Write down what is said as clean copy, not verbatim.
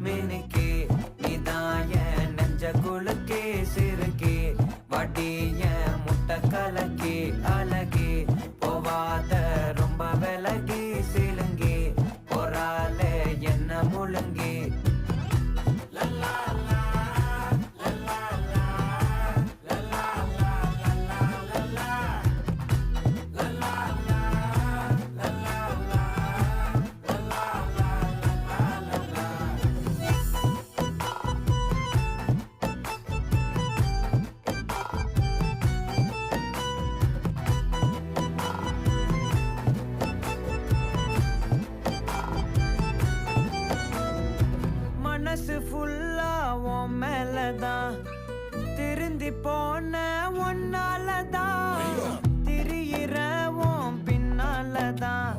மினுக்கே நீதான் என் நெஞ்ச குலுக்கே சிறுக்கே வடிய முட்டை கலக்கே அழகே போவாத ரொம்ப விலகி சிலுங்கி போறாலே என்ன முழுங்கி மனசு ஃபுல்லா உன் மேலதான் திருந்தி போன ஒன்னாலதான் திரியிற உன் பின்னாலதான்